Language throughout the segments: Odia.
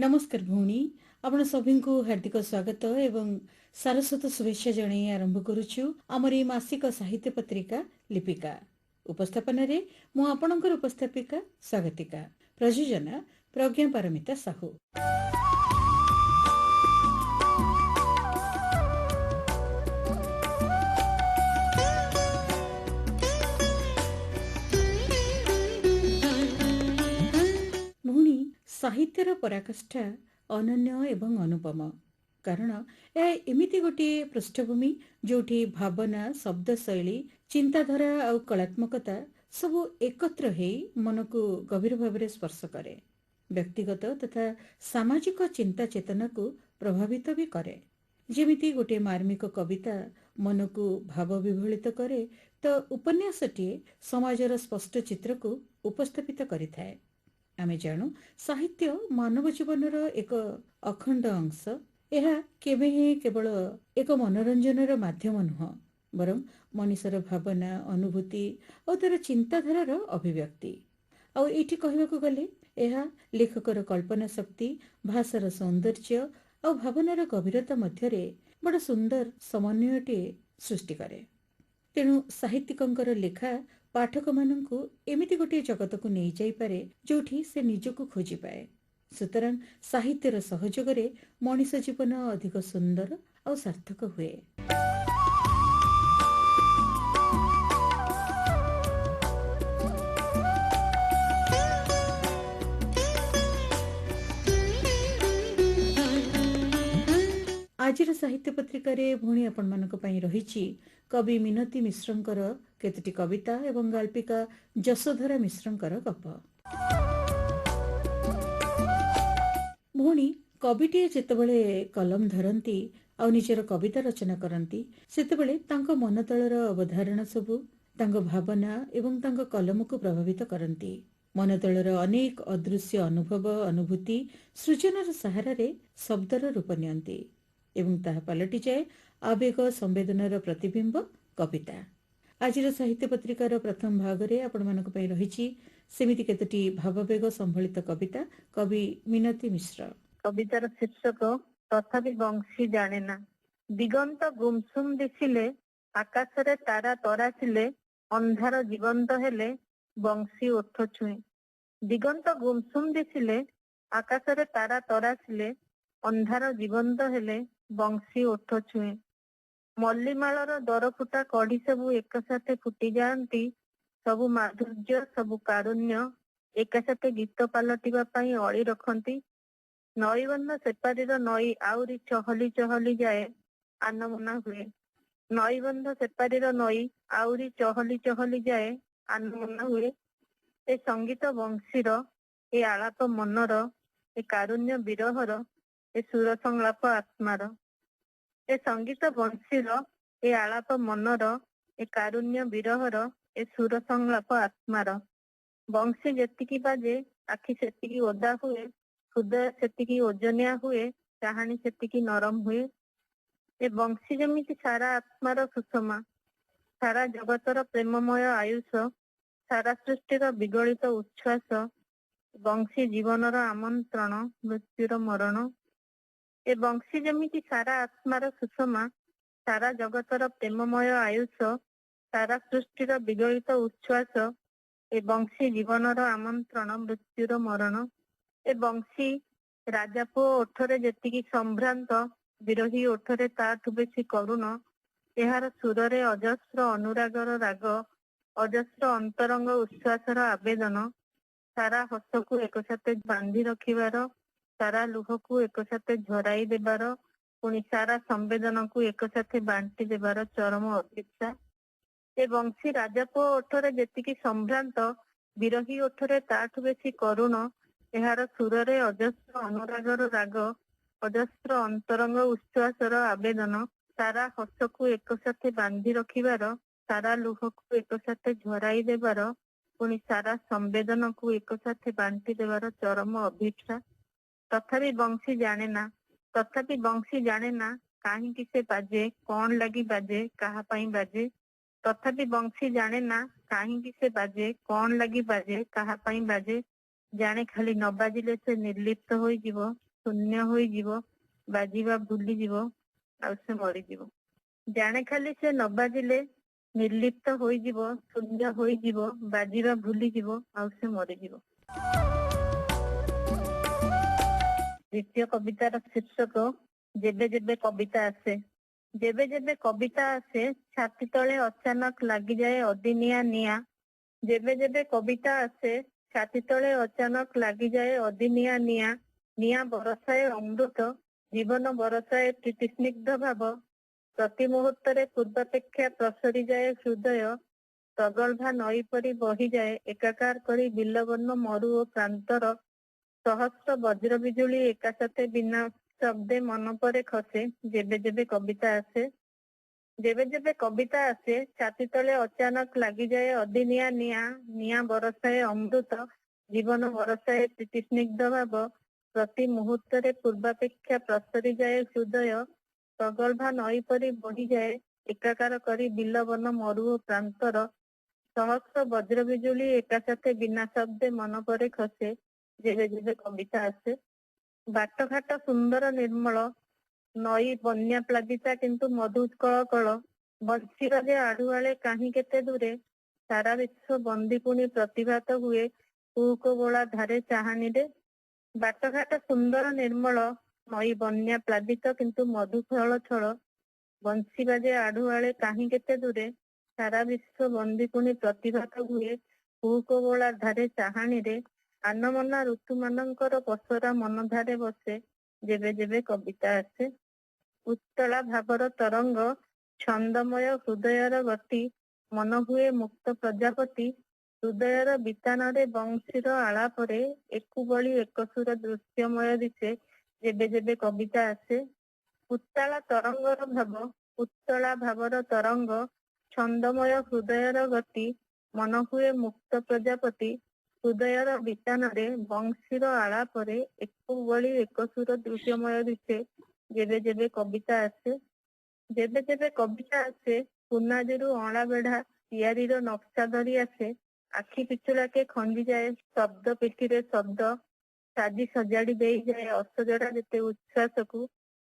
नमस्कार भौणी आपण सभिଙ୍କୁ हार्दिक स्वागत एवं सारस्वत शुभेच्छा जणाई आरंभ करुछु आमर ए मासिक साहित्य पत्रिका लिपिका उपस्थापन रे मु आपणकर उपस्थापिका स्वागतिका प्रयोजना प्रज्ञा पारमिता साहू। ଭଉଣୀ ସାହିତ୍ୟର ପରାକାଷ୍ଠା ଅନନ୍ୟ ଏବଂ ଅନୁପମ କାରଣ ଏହା ଏମିତି ଗୋଟିଏ ପୃଷ୍ଠଭୂମି ଯୋଉଠି ଭାବନା ଶବ୍ଦଶୈଳୀ ଚିନ୍ତାଧାରା ଆଉ କଳାତ୍ମକତା ସବୁ ଏକତ୍ର ହେଇ ମନକୁ ଗଭୀର ଭାବରେ ସ୍ପର୍ଶ କରେ, ବ୍ୟକ୍ତିଗତ ତଥା ସାମାଜିକ ଚିନ୍ତା ଚେତନାକୁ ପ୍ରଭାବିତ ବି କରେ। ଯେମିତି ଗୋଟିଏ ମାର୍ମିକ କବିତା ମନକୁ ଭାବ ବିଭଳିତ କରେ ତ ଉପନ୍ୟାସଟିଏ ସମାଜର ସ୍ପଷ୍ଟ ଚିତ୍ରକୁ ଉପସ୍ଥାପିତ କରିଥାଏ। ଆମେ ଜାଣୁ ସାହିତ୍ୟ ମାନବ ଜୀବନର ଏକ ଅଖଣ୍ଡ ଅଂଶ। ଏହା କେବେ ହିଁ କେବଳ ଏକ ମନୋରଞ୍ଜନର ମାଧ୍ୟମ ନୁହଁ, ବରଂ ମଣିଷର ଭାବନା ଅନୁଭୂତି ଓ ତାର ଚିନ୍ତାଧାରାର ଅଭିବ୍ୟକ୍ତି। ଆଉ ଏଇଠି କହିବାକୁ ଗଲେ ଏହା ଲେଖକର କଳ୍ପନା ଶକ୍ତି, ଭାଷାର ସୌନ୍ଦର୍ଯ୍ୟ ଆଉ ଭାବନାର ଗଭୀରତା ମଧ୍ୟରେ ବଡ଼ ସୁନ୍ଦର ସମନ୍ୱୟଟିଏ ସୃଷ୍ଟି କରେ। ତେଣୁ ସାହିତ୍ୟିକଙ୍କର ଲେଖା ପାଠକମାନଙ୍କୁ ଏମିତି ଗୋଟିଏ ଜଗତକୁ ନେଇଯାଇପାରେ ଯୋଉଠି ସେ ନିଜକୁ ଖୋଜିପାଏ। ସୁତରାଂ ସାହିତ୍ୟର ସହଯୋଗରେ ମଣିଷ ଜୀବନ ଅଧିକ ସୁନ୍ଦର ଆଉ ସାର୍ଥକ ହୁଏ। ଆଜିର ସାହିତ୍ୟ ପତ୍ରିକାରେ ଭଉଣୀ ଆପଣମାନଙ୍କ ପାଇଁ ରହିଛି କବି ମିନତୀ ମିଶ୍ରଙ୍କର କେତୋଟି କବିତା ଏବଂ ଗାଳ୍ପିକା ଯଶୋଧରା ମିଶ୍ରଙ୍କର ଗପ। ଭଉଣୀ କବିଟିଏ ଯେତେବେଳେ କଲମ ଧରନ୍ତି ଆଉ ନିଜର କବିତା ରଚନା କରନ୍ତି, ସେତେବେଳେ ତାଙ୍କ ମନ ତଳର ଅବଧାରଣା ସବୁ ତାଙ୍କ ଭାବନା ଏବଂ ତାଙ୍କ କଲମକୁ ପ୍ରଭାବିତ କରନ୍ତି। ମନ ତଳର ଅନେକ ଅଦୃଶ୍ୟ ଅନୁଭବ ଅନୁଭୂତି ସୃଜନର ସାହାରାରେ ଶବ୍ଦର ରୂପ ନିଅନ୍ତି ଏବଂ ତାହା ପାଲଟିଯାଏ ଆବେଗ ସମ୍ବେଦନାର ପ୍ରତିବିମ୍ବ କବିତା। ଆଜିର ସାହିତ୍ୟ ପତ୍ରିକାର ପ୍ରଥମ ଭାଗରେ ଆପଣମାନଙ୍କ ପାଇଁ ରହିଛି ସେମିତି କେତୋଟି ଭାବାବେଗ ସମ୍ବଳିତ କବିତା କବି ମିନତୀ ମିଶ୍ର। କବିତାର ଶୀର୍ଷକ ତଥାପି ବଂଶୀ ଜାଣେ ନା। ଦିଗନ୍ତ ଗୁମସୁମ ଦିଶିଲେ, ଆକାଶରେ ତାରା ତରାସିଲେ, ଅନ୍ଧାର ଜୀବନ୍ତ ହେଲେ ବଂଶୀ ଓଠ ଛୁଏଁ। ଦିଗନ୍ତ ଗୁମସୁମ ଦିଶିଲେ, ଆକାଶରେ ତାରା ତରାସିଲେ, ଅନ୍ଧାର ଜୀବନ୍ତ ହେଲେ ବଂଶୀ ଓଠ ଛୁଏଁ। ମଲ୍ଲିମାଳର ଦରଫୁଟା କଢି ସବୁ ଏକସାଥେ ଫୁଟି ଯାଆନ୍ତି, ସବୁ ମାଧୁର୍ଯ୍ୟ ସବୁ କାରୁଣ୍ୟ ଏକସାଥେ ଗୀତ ପାଲଟିବା ପାଇଁ ଅଳି ରଖନ୍ତି। ନଈବନ୍ଧ ସେପାରିର ନଈ ଆହୁରି ଚହଲି ଚହଲି ଯାଏ, ଆନମନା ହୁଏ। ନଈବନ୍ଧ ସେପାରିର ନଈ ଆହୁରି ଚହଲି ଚହଲି ଯାଏ, ଆନମନା ହୁଏ। ଏ ସଙ୍ଗୀତ ବଂଶୀର, ଏ ଆଳାପ ମନର, ଏ କାରୁଣ୍ୟ ବିରହର, ଏ ସୁର ସଂଳାପ ଆତ୍ମାର। ଏ ସଙ୍ଗୀତ ବଂଶୀର, ଏ ଆଳାପ ମନର, ଏ କାରୁଣ୍ୟ ବିରହର, ଏ ସୁର ସଂଳାପ ଆତ୍ମାର। ବଂଶୀ ଯେତିକି ବାଜେ ଆଖି ସେତିକି ଓଦା ହୁଏ, ହୃଦୟ ସେତିକି ଓଜନିଆ ହୁଏ, କାହାଣୀ ସେତିକି ନରମ ହୁଏ। ଏ ବଂଶୀ ଯେମିତି ସାରା ଆତ୍ମାର ସୁଷମା, ସାରା ଜଗତର ପ୍ରେମମୟ ଆୟୁଷ, ସାରା ସୃଷ୍ଟିର ବିଗଳିତ ଉଚ୍ଛ୍ୱାସ। ବଂଶୀ ଜୀବନର ଆମନ୍ତ୍ରଣ, ମୃତ୍ୟୁର ମରଣ। ଏ ବଂଶୀ ଯେମିତି ସାରା ଆତ୍ମାର ସୁଷମା, ସାରା ଜଗତର ପ୍ରେମମୟ ଆୟୁଷ, ସାରା ସୃଷ୍ଟିର ବିଗଳିତ ଉଚ୍ଛ୍ୱାସ। ଏ ବଂଶୀ ଜୀବନର ଆମନ୍ତ୍ରଣ, ମୃତ୍ୟୁର ମରଣ। ଏ ବଂଶୀ ରାଜାପୁଅ ଓଠରେ ଯେତିକି ସମ୍ଭ୍ରାନ୍ତ, ବିରହୀ ଓଠରେ ତାଠୁ ବେଶୀ କରୁଣ। ଏହାର ସୁରରେ ଅଜସ୍ର ଅନୁରାଗର ରାଗ, ଅଜସ୍ର ଅନ୍ତରଙ୍ଗ ଉଚ୍ଛ୍ୱାସର ଆବେଦନ। ସାରା ହସକୁ ଏକସାଥେ ବାନ୍ଧି ରଖିବାର, ସାରା ଲୁହକୁ ଏକସାଥେ ଝରାଇ ଦେବାର, ପୁଣି ସାରା ସମ୍ବେଦନକୁ ଏକସାଥେ ବାଣ୍ଟି ଦେବାର ଚରମ ଅଭିପ୍ସା। ଏ ବଂଶୀ ରାଜାପୁଅ ଓଠରେ ଯେତିକି ସମ୍ଭ୍ରାନ୍ତ, ବିରହୀ ଓଠରେ ତାଠୁ ବେଶୀ କରୁଣ। ଏହାର ସୁରରେ ଅଜସ୍ର ଅନୁରାଗର ରାଗ, ଅଜସ୍ର ଅନ୍ତରଙ୍ଗ ଉଚ୍ଛ୍ୱାସର ଆବେଦନ। ସାରା ହସକୁ ଏକସାଥେ ବାନ୍ଧି ରଖିବାର, ସାରା ଲୁହକୁ ଏକସାଥେ ଝରାଇ ଦେବାର, ପୁଣି ସାରା ସମ୍ବେଦନକୁ ଏକସାଥେ ବାଣ୍ଟି ଦେବାର ଚରମ ଅଭିପ୍ସା। ତଥାପି ବଂଶୀ ଜାଣେ ନା, ତଥାପି ବଂଶୀ ଜାଣେ ନା, କାହିଁକି ସେ ବାଜେ, କଣ ଲାଗି ବାଜେ, କାହା ପାଇଁ ବାଜେ। ତଥାପି ବଂଶୀ ଜାଣେ ନା, କାହିଁକି ସେ ବାଜେ, କଣ ଲାଗି ବାଜେ, କାହା ପାଇଁ ବାଜେ। ଜାଣେ ଖାଲି ନ ବାଜିଲେ ସେ ନିର୍ଲିପ୍ତ ହୋଇଯିବ, ଶୂନ୍ୟ ହୋଇଯିବ, ବାଜିବା ଭୁଲିଯିବ, ଆଉ ସେ ମରିଯିବ। ଜାଣେ ଖାଲି ସେ ନ ବାଜିଲେ ନିର୍ଲିପ୍ତ ହୋଇଯିବ, ଶୂନ୍ୟ ହୋଇଯିବ, ବାଜିବା ଭୁଲିଯିବ, ଆଉ ସେ ମରିଯିବ। ଦ୍ୱିତୀୟ କବିତାର ଶୀର୍ଷକ ଯେବେ ଯେବେ କବିତା ଆସେ। ଯେବେ ଯେବେ କବିତା ଆସେ, ଛାତି ତଳେ ଅଚାନକ ଲାଗିଯାଏ ଅଦିନିଆ ନିଆଁ। ଯେବେ ଯେବେ କବିତା ଆସେ, ଛାତି ତଳେ ଅଚାନକ ଲାଗିଯାଏ ଅଦିନିଆ ନିଆଁ। ନିଆଁ ବରଷାଏ ଅମୃତ, ଜୀବନ ବରଷାଏ ପ୍ରୀତିସ୍ନିଗ୍ଧ ଭାବ। ପ୍ରତି ମୁହୂର୍ତ୍ତରେ ପୂର୍ବାପେକ୍ଷା ପ୍ରସରିଯାଏ ହୃଦୟ। ପ୍ରଗଳ୍ଭା ନଈ ପରି ବହିଯାଏ ଏକାକାର କରି ବିଲବନ ମରୁ ଓ ପ୍ରାନ୍ତର। ସହସ୍ର ବଜ୍ର ବିଜୁଳି ଏକାସାଥେ ବିନା ଶବ୍ଦେ ମନ ପରେ ଖସେ। ଯେବେ ଯେବେ କବିତା ଆସେ। ଯେବେ ଯେବେ କବିତା ଆସେ, ଛାତି ତଳେ ଅଚାନକ ଲାଗିଯାଏ ଅଦିନିଆ ନିଆଁ। ନିଆଁ ବରଷାଏ ଅମୃତ, ଜୀବନ ବରଷାଏ ପ୍ରୀତିସ୍ନିଗ୍ଧ ଭାବ। ପ୍ରତି ମୁହୂର୍ତ୍ତରେ ପୂର୍ବାପେକ୍ଷା ପ୍ରସରିଯାଏ ହୃଦୟ। ପ୍ରଗଳ୍ଭା ନଈ ପରି ବହିଯାଏ ଏକାକାର କରି ବିଲବନ ମରୁ ଓ ପ୍ରାନ୍ତର। ସହସ୍ର ବଜ୍ର ବିଜୁଳି ଏକାସାଥେ ବିନା ଶବ୍ଦେ ମନ ପରେ ଖସେ। ଯେବେ ଯେବେ କବିତା ଆସେ। ବାଟଘାଟ ସୁନ୍ଦର ନିର୍ମଳ, ନଈ ବନ୍ୟା ପ୍ଲାବିତା କିନ୍ତୁ ମଧୁ କଳ କଳ। ବଂଶୀର ଯେ ଆଢୁଆଳେ କାହିଁ କେତେ ଦୂରେ, ସାରା ବିଶ୍ଵ ବନ୍ଦୀ ପୁଣି ପ୍ରତିଭାତ ହୁଏ କୁହୁକ ବୋଳା ଧାରେ ଚାହାଣୀରେ। ବାଟଘାଟ ସୁନ୍ଦର ନିର୍ମଳ, ନଈ ବନ୍ୟା ପ୍ଲାବିତ କିନ୍ତୁ ମଧୁ ଛଳ ଛଳ। ବଂଶୀ ବାଜେ ଆଢୁଆଳେ କାହିଁ କେତେ ଦୂରେ, ସାରା ବିଶ୍ଵ ବନ୍ଦୀ ପୁଣି ପ୍ରତିଭାତ ହୁଏ କୁହୁକ ବୋଳା ଧାରେ ଚାହାଣୀରେ। ଆନମନା ଋତୁମାନଙ୍କର ପସରା ମନଧାରେ ବସେ। ଯେବେ ଯେବେ କବିତା ଆସେ। ଉତ୍ତଳା ଭାବର ତରଙ୍ଗ, ଛନ୍ଦମୟ ହୃଦୟର ଗତି। ମନ ହୁଏ ମୁକ୍ତ ପ୍ରଜାପତି, ହୃଦୟର ବିତାନରେ ବଂଶୀର ଆଳାପରେ। ଏକୁବଳି ଏକସୁର ଦୃଶ୍ୟମୟ ଦିଶେ, ଯେବେ ଯେବେ କବିତା ଆସେ। ଉତ୍ତାଳ ତରଙ୍ଗର ଭାବ, ଉତ୍ତଳା ଭାବର ତରଙ୍ଗ, ଛନ୍ଦମୟ ହୃଦୟର ଗତି। ମନ ହୁଏ ମୁକ୍ତ ପ୍ରଜାପତି, ହୃଦୟର ବିତାନରେ ବଂଶୀର ଆଳାପରେ। ଏକୁବଳି ଏକସୁର ଦୃଶ୍ୟମୟ ଦିଶେ, ଯେବେ ଯେବେ କବିତା ଆସେ। ଯେବେ ଯେବେ କବିତା ଆସେ, ପୁନାଦିରୁ ଅଁଳା ବେଢା ତିଆରିର ନକ୍ସା ଧରି ଆସେ। ଆଖି ପିଛୁଳାକେ ଖଞ୍ଜିଯାଏ ଶବ୍ଦ ପିଠିରେ ଶବ୍ଦ। ସାଜି ସଜାଡି ଦେଇଯାଏ ଅସଜଡା ଯେତେ ଉଚ୍ଛ୍ୱାସକୁ।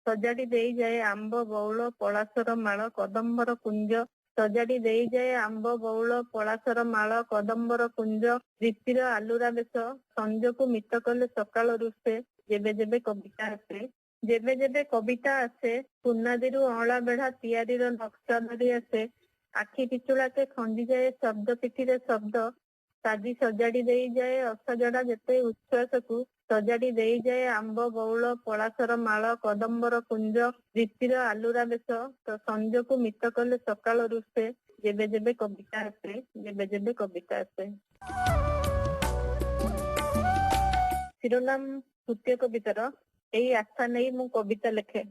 ସଜାଡି ଦେଇଯାଏ ଆମ୍ବ ବଉଳ ପଳାଶର ମାଳ କଦମ୍ବର କୁଞ୍ଜ। ସଜାଡି ଦେଇଯାଏ ଆମ୍ବ ବଉଳ ପଳାଶର ମାଳ କଦମ୍ବର କୁଞ୍ଜ। ରୀତିର ଆଲୁରା ବେଶ, ସଞ୍ଜକୁ ମିତ କଲେ ସକାଳ ରୁଷେ। ଯେବେ ଯେବେ କବିତା ଆସେ। ଯେବେ ଯେବେ କବିତା ଆସେ, ପୁନାଦିରୁ ଅଁଳା ବେଢା ତିଆରିର ନକ୍ସା ଧରି ଆସେ। ଆଖି ପିଛୁଳାକେ ଖଞ୍ଜିଯାଏ ଶବ୍ଦ ପିଠିରେ ଶବ୍ଦ। ସାଜି ସଜାଡି ଦେଇଯାଏ ଅସଜଡା ଯେତେ ଉଚ୍ଛ୍ୱାସକୁ। ସଜାଡି ଦେଇଯାଏ ଆମ୍ବ ବଉଳ ପଳାଶର ମାଳ କଦମ୍ବର କୁଞ୍ଜ। ରୀତିର ଆଲୁରା ବେଶ, ସଞ୍ଜକୁ ମିତ କଲେ ସକାଳ ରୁଷେ। ଯେବେ ଯେବେ କବିତା ଆସେ। ଯେବେ ଯେବେ କବିତା ଆସେ। ଶିରୋନାମ ତୃତୀୟ କବିତାର ଏଇ ଆଶା ନେଇ ମୁଁ କବିତା ଲେଖେ।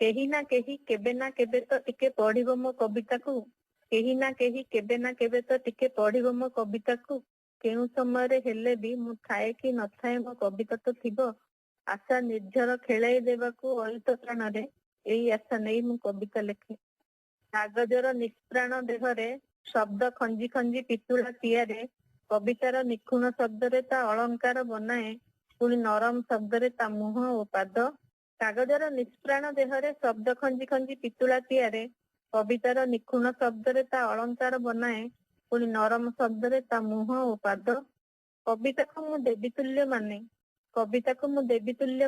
କେହି ନା କେହି କେବେ ନା କେବେ ତ ଟିକେ ପଢିବ ମୋ କବିତାକୁ। କେହି ନା କେହି କେବେ ନା କେବେ ତ ଟିକେ ପଢିବ ମୋ କବିତାକୁ। କେଉଁ ସମୟରେ ହେଲେ ବି ମୁଁ ଥାଏ କି ନଥାଏ ମୋ କବିତା ତ ଥିବ। ଆଶା ନିର୍ଝର ଖେଳାଇ ଦେବାକୁ ଅଳିତ ପ୍ରାଣରେ। ଏଇ ଆଶା ନେଇ ମୁଁ କବିତା ଲେଖେ। କାଗଜର ନିଷ୍ପ୍ରାଣ ଦେହରେ ଶବ୍ଦ ଖଞ୍ଜି ଖଞ୍ଜି ପିତୁଳା ତିଆରେ। କବିତାର ନିଖୁଣ ଶବ୍ଦରେ ତା ଅଳଙ୍କାର ବନାଏ, ପୁଣି ନରମ ଶବ୍ଦରେ ତା ମୁହଁ ଓ ପାଦ। କାଗଜର ନିଷ୍ପ୍ରାଣ ଦେହରେ ଶବ୍ଦ ଖଞ୍ଜି ଖଞ୍ଜି ପିତୁଳା ତିଆରେ। କବିତାର ନିଖୁଣ ଶବ୍ଦରେ ତା ଅଳଙ୍କାର ବନାଏ, ପୁଣି ନରମ ଶବ୍ଦରେ ତା ମୁହଁ ଓ ପାଦ। କବିତାକୁ ମୁଁ ଦେବୀ ତୁଲ୍ୟ ମାନେ। କବିତାକୁ ମୁଁ ଦେବୀ ତୁଲ୍ୟ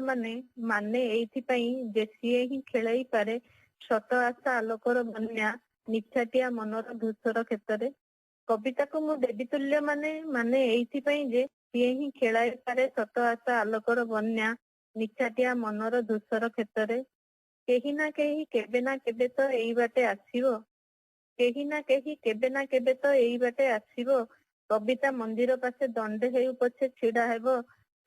ମାନେ ଏଇଥିପାଇଁ ଯେ ସିଏ ହିଁ ଖେଳେଇ ପାରେ ଶତ ଆଶା ଆଲୋକର ବନ୍ୟା ନିଛାଟିଆ ମନର ଧୂସର କ୍ଷେତରେ। କବିତାକୁ ମୁଁ ଦେବୀ ତୁଲ୍ୟ ମାନେ ଏଇଥିପାଇଁ ଯେ ସିଏ ହିଁ ଖେଳାଇ ପାରେ ଶତ ଆଶା ଆଲୋକର ବନ୍ୟା ନିଛାଟିଆ ମନର ଧୂସର କ୍ଷେତରେ। କେହି ନା କେହି କେବେ ନା କେବେ ତ ଏଇ ବାଟେ ଆସିବ। କେହି ନା କେହି କେବେ ନା କେବେ ତ ଏଇ ବାଟେ ଆସିବ। କବିତା ମନ୍ଦିର ପାଖେ ଦଣ୍ଡେ ହେଉ ପଛେ ଛିଡା ହେବ।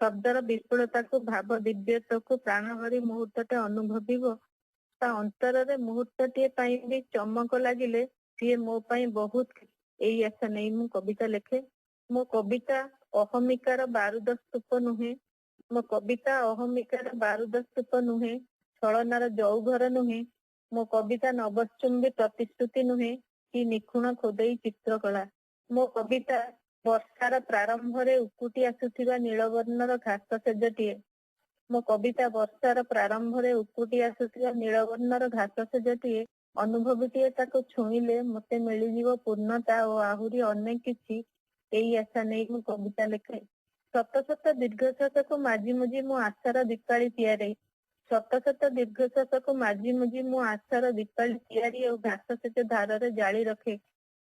ଶବ୍ଦର ବିପୁଳତାକୁ ଭାବ ଦିବ୍ୟତ୍ୱକୁ ପ୍ରାଣ ଭରି ମୁହୂର୍ତ୍ତଟେ ଅନୁଭବିବ। ତା ଅନ୍ତରରେ ମୁହୂର୍ତ୍ତଟିଏ ପାଇଁ ବି ଚମକ ଲାଗିଲେ ସିଏ ମୋ ପାଇଁ ବହୁତ। ଏଇ ଆଶା ନେଇ ମୁଁ କବିତା ଲେଖେ। ମୋ କବିତା ଅହମିକାର ବାରୁଦ ସ୍ତୂପ ନୁହେଁ। ମୋ କବିତା ଅହମିକାର ବାରୁଦ ସ୍ତୂପ ନୁହେଁ। ଛଳନାର ଜଉଘର ନୁହେଁ। ମୋ କବିତା ନବଶ୍ଚୁମ୍ବୀ ପ୍ରତିଶ୍ରୁତି ନୁହେଁ କି ନିଖୁଣ ଖୋଦେଇ ଚିତ୍ରକଳା। ମୋ କବିତା ବର୍ଷାର ପ୍ରାରମ୍ଭରେ ଉକୁଟି ଆସୁଥିବା ନୀଳବର୍ଣ୍ଣର ଘାସ ସେଜଟିଏ। ମୋ କବିତା ବର୍ଷାର ପ୍ରାରମ୍ଭରେ ଉକୁଟି ଆସୁଥିବା ନୀଳବର୍ଣ୍ଣର ଘାସ ସେଜଟିଏ, ଅନୁଭବଟିଏ, ତାକୁ ଛୁଇଁଲେ ମତେ ମିଳିଯିବ ପୂର୍ଣ୍ଣତା ଓ ଆହୁରି ଅନେକ କିଛି। ଏଇ ଆଶା ନେଇ ମୁଁ କବିତା ଲେଖେ। ଶତ ଶତ ଦୀର୍ଘଶ୍ୱାସକୁ ମାଜି ମୁଜି ମୁଁ ଆଶାର ଦୀପାଳି ତିଆରେ। ଶତ ଶତ ଦୀର୍ଘଶ୍ୱାସକୁ ମାଜି ମୁଜି ମୁଁ ଆଶାର ଦୀପାଳି ତିଆରି ଓ ଘାସ ସେଜ ଧାରରେ ଜାଳି ରଖେ।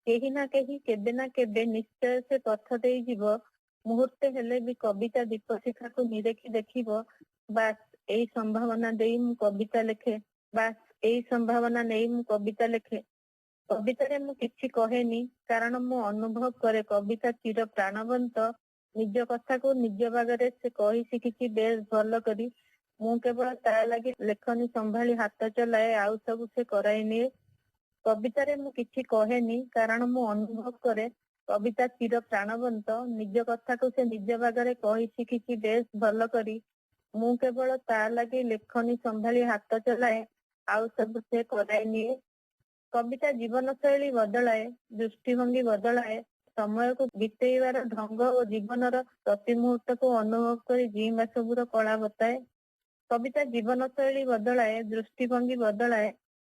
କେହି ନା କେହି କେବେ ନା କେବେ ନିଶ୍ଚୟ ସେ ପଥ ଦେଇଯିବ। ମୁହୂର୍ତ୍ତେ ହେଲେ ବି କବିତା ଦୀପଶିଖାକୁ ନିରେଖି ଦେଖିବ। ବାସ୍ ଏଇ ସମ୍ଭାବନା ଦେଇ ମୁଁ କବିତା ଲେଖେ। ବାସ୍ ଏଇ ସମ୍ଭାବନା ନେଇ ମୁଁ କବିତା ଲେଖେ। କବିତାରେ ମୁଁ କିଛି କହେନି, କାରଣ ମୁଁ ଅନୁଭବ କରେ କବିତା ଚିର ପ୍ରାଣବନ୍ତ। ନିଜ କଥାକୁ ନିଜ ବାଗରେ ସେ କହି ଶିଖିଛି ବେଶ ଭଲ କରି। ମୁଁ କେବଳ ତା ଲାଗି ଲେଖନୀ ସମ୍ଭାଳି ହାତ ଚଲାଏ, ଆଉ ସବୁ ସେ କରାଇ ନିଏ। କବିତାରେ ମୁଁ କିଛି କହେନି, କାରଣ ମୁଁ ଅନୁଭବ କରେ କବିତା ଚିର ପ୍ରାଣବନ୍ତ। ନିଜ କଥାକୁ ସେ ନିଜ ବାଗରେ କହି ଶିଖିଛି ବେଶ ଭଲ କରି। ମୁଁ କେବଳ ତା ଲାଗି ଲେଖନୀ ସମ୍ଭାଳି ହାତ ଚଲାଏ, ଆଉ ସବୁ ସେ କରାଇ ନିଏ। କବିତା ଜୀବନ ଶୈଳୀ ବଦଳାଏ, ଦୃଷ୍ଟିଭଙ୍ଗୀ ବଦଳାଏ, ସମୟକୁ ବିତେଇବାର ଢଙ୍ଗ ଓ ଜୀବନର ପ୍ରତି ମୁହୂର୍ତ୍ତକୁ ଅନୁଭବ କରି ଜିଇଁବା ସବୁର କଳା ବତାଏ। କବିତା ଜୀବନ ଶୈଳୀ ବଦଳାଏ, ଦୃଷ୍ଟିଭଙ୍ଗୀ ବଦଳାଏ,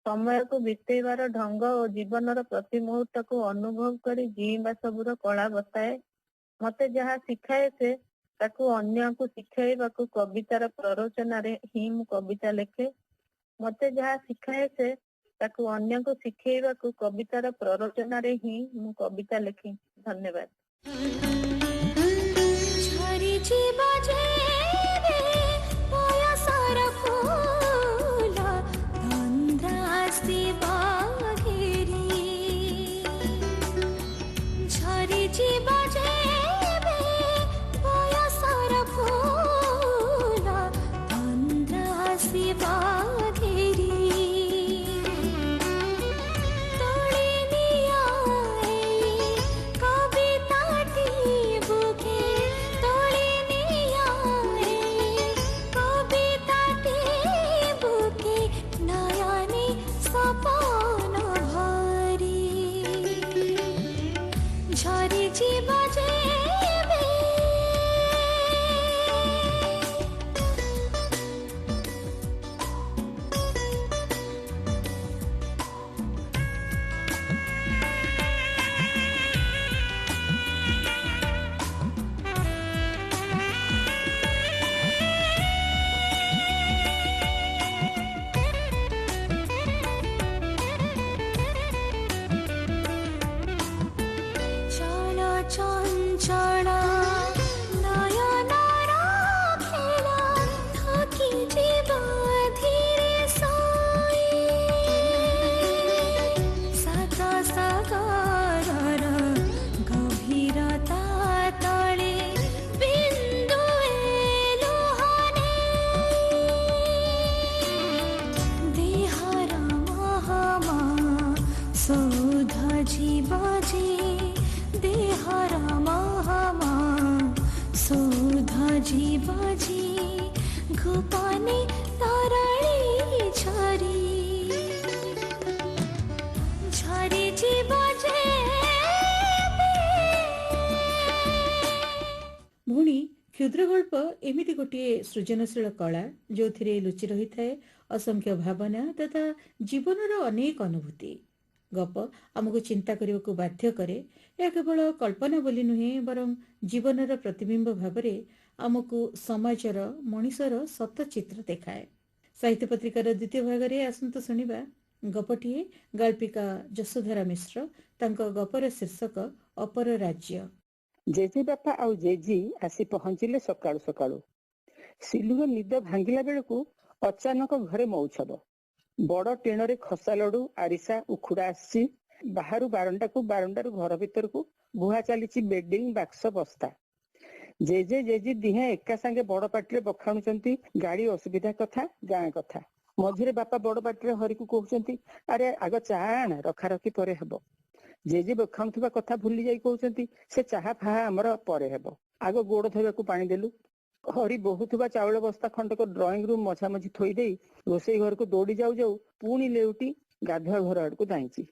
ସମୟକୁ ବିତେଇବାର ଢଙ୍ଗ ଓ ଜୀବନର ପ୍ରତି ମୁହୂର୍ତ୍ତକୁ ଅନୁଭବ କରି ଜିଇଁବା ସବୁର କଳା ବତାଏ। ମତେ ଯାହା ଶିଖାଏ ସେ, ତାକୁ ଅନ୍ୟକୁ ଶିଖାଇବାକୁ କବିତାର ପ୍ରରୋଚନାରେ ହିଁ ମୁଁ କବିତା ଲେଖେ। ମତେ ଯାହା ଶିଖାଏ ସେ, ତାକୁ ଅନ୍ୟକୁ ଶିଖେଇବାକୁ କବିତାର ପ୍ରରୋଚନାରେ ହିଁ ମୁଁ କବିତା ଲେଖେ। ଧନ୍ୟବାଦ। ଭଉଣୀ, କ୍ଷୁଦ୍ରଗଳ୍ପ ଏମିତି ଗୋଟିଏ ସୃଜନଶୀଳ କଳା ଯେଉଁଥିରେ ଲୁଚି ରହିଥାଏ ଅସଂଖ୍ୟ ଭାବନା ତଥା ଜୀବନର ଅନେକ ଅନୁଭୂତି। ଗପ ଆମକୁ ଚିନ୍ତା କରିବାକୁ ବାଧ୍ୟ କରେ। ଏହା କେବଳ କଳ୍ପନା ବୋଲି ନୁହେଁ, ବରଂ ଜୀବନର ପ୍ରତିବିମ୍ବ ଭାବରେ ଆମକୁ ସମାଜର, ମଣିଷର ସତ ଚିତ୍ର ଦେଖାଏ। ସାହିତ୍ୟ ପତ୍ରିକାର ଦ୍ୱିତୀୟ ଭାଗରେ ଆସନ୍ତୁ ଶୁଣିବା ଗପଟିଏ ଗାଳ୍ପିକା ଯଶୋଧରା ମିଶ୍ର। ତାଙ୍କ ଗପର ଶୀର୍ଷକ ଅପର ରାଜ୍ୟ। ଜେଜେ ବାପା ଆଉ ଜେଜି ଆସି ପହଞ୍ଚିଲେ ସକାଳୁ ସକାଳୁ। ସିଲୁର ନିଦ ଭାଙ୍ଗିଲା ବେଳକୁ ଅଚାନକ ଘରେ ମଉଛବ। ବଡ ଟିଣରେ ଖସା ଲଡୁ, ଆରିସା, ଉଖୁଡା ଆସିଛି। ବାହାରୁ ବାରଣ୍ଡାକୁ, ବାରଣ୍ଡାରୁ ଘର ଭିତରକୁ ବୁହା ଚାଲିଛି ବେଡିଂ, ବାକ୍ସ, ବସ୍ତା। ଜେଜେ ଜେଜି ଦିହେଁ ଏକା ସାଙ୍ଗେ ବଡ ପାଟିରେ ବଖାଣୁଛନ୍ତି ଗାଡି ଅସୁବିଧା କଥା, ଗାଁ କଥା। ମଝିରେ ବାପା ବଡ ପାଟିରେ ହରିକୁ କହୁଛନ୍ତି, ଆରେ ଆଗ ଚା ଆଣ, ରଖାରଖି ପରେ ହେବ। ଜେଜେ ବଖାଣୁଥିବା କଥା ଭୁଲି ଯାଇ କହୁଛନ୍ତି, ସେ ଚାହା ଫାହା ଆମର ପରେ ହେବ, ଆଗ ଗୋଡ ଧୋଇବାକୁ ପାଣି ଦେଲୁ। ହରି ବୋହୁଥିବା ଚାଉଳ ବସ୍ତା ଖଣ୍ଡକ ଡ୍ରଇଂ ରୁମ୍ ମଝାମଝି ଥୋଇ ଦେଇ ରୋଷେଇ ଘରକୁ ଦୌଡି ଯାଉ ଯାଉ ପୁଣି ଲେଉଟି ଗାଧୁଆ ଘର ଆଡକୁ ଧାଇଁଛି।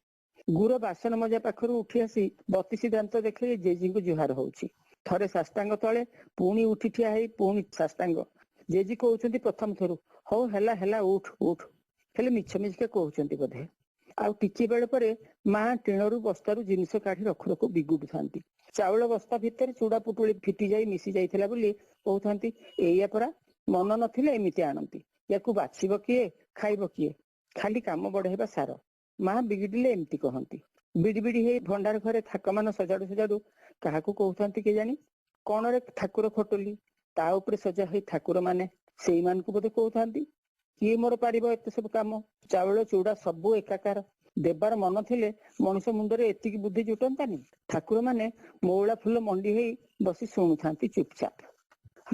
ଗୁର ବାସନ ମଜା ପାଖରୁ ଉଠି ଆସି ବତିସି ଦାନ୍ତ ଦେଖେଇ ଜେଜିଙ୍କୁ ଜୁହାର ହଉଛି। ଥରେ ସାଷ୍ଟାଙ୍ଗ ତଳେ, ପୁଣି ଉଠି ଠିଆ ହେଇ ପୁଣି ସାଷ୍ଟାଙ୍ଗ। ଜେଜି କହୁଛନ୍ତି ପ୍ରଥମ ଥରୁ ହଉ ହେଲା ହେଲା ଉଠ ଉଠ, ହେଲେ ମିଛ ମିଛକେ କହୁଛନ୍ତି ବୋଧେ। ଆଉ ଟିକେ ବେଳ ପରେ ମା ଟିଣରୁ ବସ୍ତାରୁ ଜିନିଷ କାଢି ରଖୁ ରଖୁ ବିଗୁଡୁଥାନ୍ତି। ଚାଉଳ ବସ୍ତା ଭିତରେ ଚୁଡା ପୁଟୁଳି ଫିଟି ଯାଇ ମିଶି ଯାଇଥିଲା ବୋଲି କହୁଥାନ୍ତି ଏଇଆ ପରା, ମନ ନଥିଲେ ଏମିତି ଆଣନ୍ତି, ୟାକୁ ବାଛିବ କିଏ ଖାଇବ କିଏ, ଖାଲି କାମ ବଢେଇବା ସାର। ମା ବିଗିଡିଲେ ଏମିତି କହନ୍ତି। ବିଡି ବିଡି ହେଇ ଭଣ୍ଡାର ଘରେ ଥାକ ମାନ ସଜାଡୁ ସଜାଡୁ କାହାକୁ କହୁଥାନ୍ତି କେଜାଣି, କଣରେ ଠାକୁର ଖଟୋଲି, ତା ଉପରେ ସଜା ହେଇ ଠାକୁର ମାନେ, ସେଇମାନଙ୍କୁ ବୋଧେ କହୁଥାନ୍ତି। କିଏ ମୋର ପାରିବ ଏତେ ସବୁ କାମ, ଚାଉଳ ଚୁଡା ସବୁ ଏକାକାର। ଦେବାର ମନ ଥିଲେ ମଣିଷ ମୁଣ୍ଡରେ ଏତିକି ବୁଦ୍ଧି ଜୁଟନ୍ତାନି। ଠାକୁର ମାନେ ମଉଳା ଫୁଲ ମଣ୍ଡି ହେଇ ବସି ଶୁଣୁଥାନ୍ତି ଚୁପଚାପ।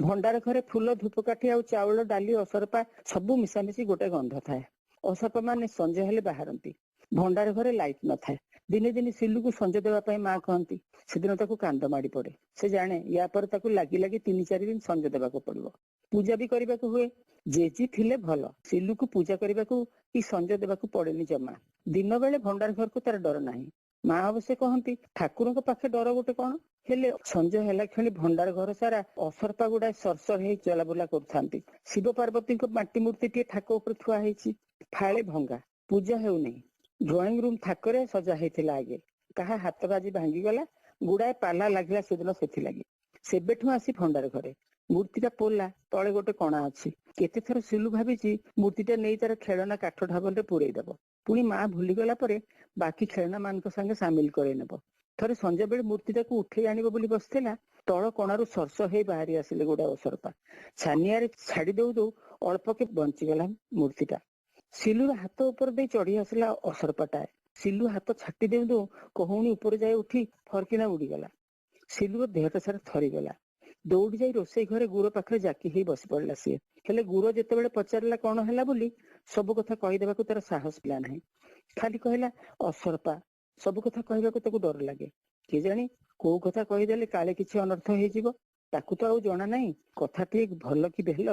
ଭଣ୍ଡାର ଘରେ ଫୁଲ ଧୂପକାଠି ଆଉ ଚାଉଳ ଡାଲି ଅସରପା ସବୁ ମିଶାମିଶି ଗୋଟେ ଗନ୍ଧ ଥାଏ। ଅସରପା ମାନେ ସଞ୍ଜ ହେଲେ ବାହାରନ୍ତି। ଭଣ୍ଡାର ଘରେ ଲାଇଟ ନଥାଏ। ଦିନେ ଦିନେ ସିଲୁକୁ ସଞ୍ଜ ଦେବା ପାଇଁ ମା କହନ୍ତି। ସେଦିନ ତାକୁ କାନ୍ଦ ମାଡି ପଡେ। ସେ ଜାଣେ ୟା ପରେ ତାକୁ ଲାଗି ଲାଗି 3-4 ଦିନ ସଞ୍ଜ ଦେବାକୁ ପଡିବ। ପୂଜା ବି କରିବାକୁ ହୁଏ। ଜେଜି ଥିଲେ ଭଲ, ସିଲୁକୁ ପୂଜା କରିବାକୁ କି ସଞ୍ଜ ଦେବାକୁ ପଡେନି ଜମା। ଦିନ ବେଳେ ଭଣ୍ଡାର ଘରକୁ ତାର ଡର ନାହିଁ। ମା ଅବଶ୍ୟ କହନ୍ତି ଠାକୁରଙ୍କ ପାଖେ ଡର ଗୋଟେ କଣ, ହେଲେ ସଞ୍ଜ ହେଲା କ୍ଷଣି ଭଣ୍ଡାର ଘର ସାରା ଅସରପା ଗୁଡାଏ ସରସର ହେଇ ଚଲାବୁଲା କରୁଥାନ୍ତି। ଶିବ ପାର୍ବତୀଙ୍କ ମାଟି ମୂର୍ତ୍ତିଟିଏ ଥାକ ଉପରେ ଥୁଆ ହେଇଛି, ଫାଳେ ଭଙ୍ଗା, ପୂଜା ହେଉନାହିଁ। ଡ୍ରଇଂ ରୁମ୍ ଥାକରେ ସଜା ହେଇଥିଲା ଆଗେ, କାହା ହାତ ବାଜି ଭାଙ୍ଗିଗଲା, ଗୁଡାଏ ପାଲା ଲାଗିଲା ସେଦିନ ସେଥିଲାଗି। ସେବେଠୁ ଆସି ଭଣ୍ଡାର ଘରେ ମୂର୍ତ୍ତିଟା ପୋଲା, ତଳେ ଗୋଟେ କଣା ଅଛି। କେତେଥର ସିଲୁ ଭାବିଛି ମୂର୍ତ୍ତିଟା ନେଇ ତାର ଖେଳନା କାଠ ଢାବଲରେ ପୂରେଇ ଦବ, ପୁଣି ମା ଭୁଲିଗଲା ପରେ ବାକି ଖେଳନା ମାନଙ୍କ ସାଙ୍ଗେ ସାମିଲ କରେଇ ନେବ। ଥରେ ସଞ୍ଜ ବେଳେ ମୂର୍ତ୍ତିଟାକୁ ଉଠେଇ ଆଣିବ ବୋଲି ବସିଥିଲା, ତଳ କଣାରୁ ସରସ ହେଇ ବାହାରି ଆସିଲେ ଗୋଟେ ଅସରପା। ଛାନିଆରେ ଛାଡି ଦଉ ଦଉ ଅଳ୍ପକେ ବଞ୍ଚିଗଲା ମୂର୍ତ୍ତିଟା। ସିଲୁର ହାତ ଉପରେ ଦେଇ ଚଢି ଆସିଲା ଅସରପାଟାଏ। ସିଲୁ ହାତ ଛାଟି ଦେଉ ଦେଉ କହୁଣୀ ଉପରେ ଯାଇ ଉଠି ଫରକିନା ଉଡିଗଲା। ସିଲୁର ଦେହଟା ସାରା ଥରିଗଲା। ଦୌଡି ଯାଇ ରୋଷେଇ ଘରେ ଗୁଡ଼ ପାଖରେ ଜାକି ହେଇ ବସି ପଡିଲା ସିଏ। ହେଲେ ଗୁଡ଼ ଯେତେବେଳେ ପଚାରିଲା କଣ ହେଲା ବୋଲି, ସବୁ କଥା କହିଦେବାକୁ ତାର ସାହସ ପିଲା ନାହିଁ। ଖାଲି କହିଲା ଅସରପା। ସବୁ କଥା କହିବାକୁ ତାକୁ ଡର ଲାଗେ। କେଜାଣି କୋଉ କଥା କହିଦେଲେ କାଳେ କିଛି ଅନର୍ଥ ହେଇଯିବ। ତାକୁ ତ ଆଉ ଜଣା ନାହିଁ କଥାଟିଏ ଭଲ କି ଭେଲ।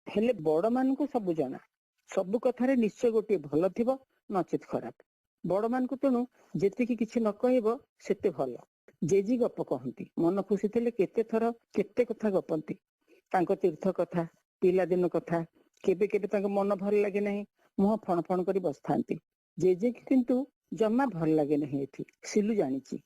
ହେଲେ ବଡ ମାନଙ୍କୁ ସବୁ ଜଣା, ସବୁ କଥାରେ ନିଶ୍ଚୟ ଗୋଟିଏ ଭଲ ଥିବ ନଚେତ ଖରାପ। ବଡ ମାନଙ୍କୁ ତେଣୁ ଯେତିକି କିଛି ନ କହିବ ସେତେ ଭଲ। ଜେଜି ଗପ କହନ୍ତି, ମନ ଖୁସି ଥିଲେ କେତେ ଥର କେତେ କଥା ଗପନ୍ତି। ତାଙ୍କ ତୀର୍ଥ କଥା, ପିଲାଦିନ କଥା। କେବେ କେବେ ତାଙ୍କ ମନ ଭଲ ଲାଗେ ନାହିଁ, ମୁହଁ ଫଣ ଫଣ କରି ବସିଥାନ୍ତି। ଜେଜେ କିନ୍ତୁ ଜମା ଭଲ ଲାଗେ ନାହିଁ ଏଠି, ସିଲୁ ଜାଣିଛି।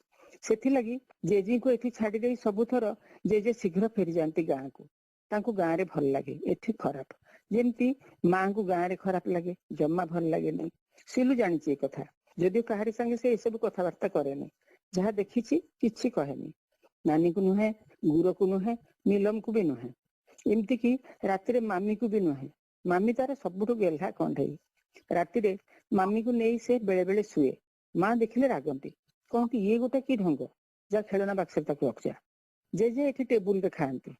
ସେଥିଲାଗି ଜେଜିଙ୍କୁ ଏଠି ଛାଡି ଦେଇ ସବୁଥର ଜେଜେ ଶୀଘ୍ର ଫେରିଯାଆନ୍ତି ଗାଁକୁ। ତାଙ୍କୁ ଗାଁରେ ଭଲ ଲାଗେ, ଏଠି ଖରାପ। ଯେମିତି ମାଙ୍କୁ ଗାଁରେ ଖରାପ ଲାଗେ, ଜମା ଭଲ ଲାଗେ ନାହିଁ। ସିଲୁ ଜାଣିଛି ଏ କଥା, ଯଦିଓ କାହାରି ସାଙ୍ଗେ ସେ ଏସବୁ କଥାବାର୍ତ୍ତା କରେନି। ଯାହା ଦେଖିଛି କିଛି କହେନି। ନାନୀକୁ ନୁହେଁ, ଗୁରକୁ ନୁହେଁ, ନିଲମକୁ ବି ନୁହେଁ, ଏମିତିକି ରାତିରେ ମାମିକୁ ବି ନୁହେଁ। ମାମି ତାର ସବୁଠୁ ଗେହ୍ଲା କଣ୍ଢେଇ। ରାତିରେ ମାମିକୁ ନେଇ ସେ ବେଳେ ବେଳେ ଶୁଏ। ମା ଦେଖିଲେ ରାଗନ୍ତି, କହନ୍ତି ଇଏ ଗୋଟେ କି ଢଙ୍ଗ, ଯା ଖେଳନା ବାକ୍ସରେ ତାକୁ ରଖିଯା। ଜେଜେ ଏଠି ଟେବୁଲରେ ଖାଆନ୍ତି।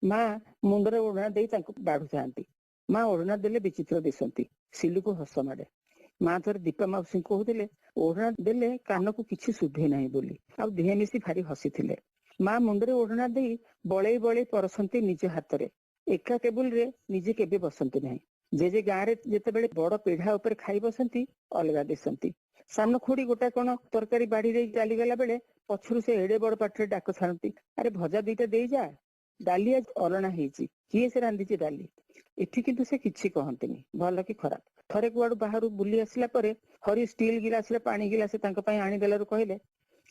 ମା ମୁଣ୍ଡରେ ଓଢଣା ଦେଇ ତାଙ୍କୁ ବାଢୁଥାନ୍ତି। ମା ଓଢଣା ଦେଲେ ବିଚିତ୍ର ଦିଶନ୍ତି। ସିଲୁକୁ ହସ ମାଡେ। ମା ଥରେ ଦୀପା ମାଉସୀ କହୁଥିଲେ ଓଢଣା ଦେଲେ କାନକୁ କିଛି ଶୁଭେ ନାହିଁ ବୋଲି, ଆଉ ଦିହେଁ ମିଶି ଭାରି ହସିଥିଲେ। ମା ମୁଣ୍ଡରେ ଓଢଣା ଦେଇ ବଳେଇ ବଳେଇ ପରସନ୍ତି ନିଜ ହାତରେ। ଏକା ଟେବୁଲରେ ନିଜେ କେବେ ବସନ୍ତି ନାହିଁ। ଜେଜେ ଗାଁରେ ଯେତେବେଳେ ବଡ ପିଢା ଉପରେ ଖାଇ ବସନ୍ତି, ଅଲଗା ଦିଶନ୍ତି। ସାନ ଖୁଡି ଗୋଟା କଣ ତରକାରୀ ବାଢି ଦେଇ ଚାଲିଗଲା ବେଳେ ପଛରୁ ସେ ଏଡେ ବଡ ପାଟିରେ ଡାକ ଛାଡନ୍ତି, ଆରେ ଭଜା 2ଟା ଦେଇଯା, ଡାଲି ଆଜି ଅଲଣା ହେଇଛି, କିଏ ସେ ରାନ୍ଧିଛି ଡାଲି। ଏଠି କିନ୍ତୁ ସେ କିଛି କହନ୍ତିନି, ଭଲ କି ଖରାପ। ଥରେ କୁଆଡୁ ବାହାରୁ ବୁଲି ଆସିଲା ପରେ ହରି ଷ୍ଟିଲ ଗିଲାସରେ ପାଣି ଗିଲାସେ ତାଙ୍କ ପାଇଁ ଆଣିଦେଲାରୁ କହିଲେ,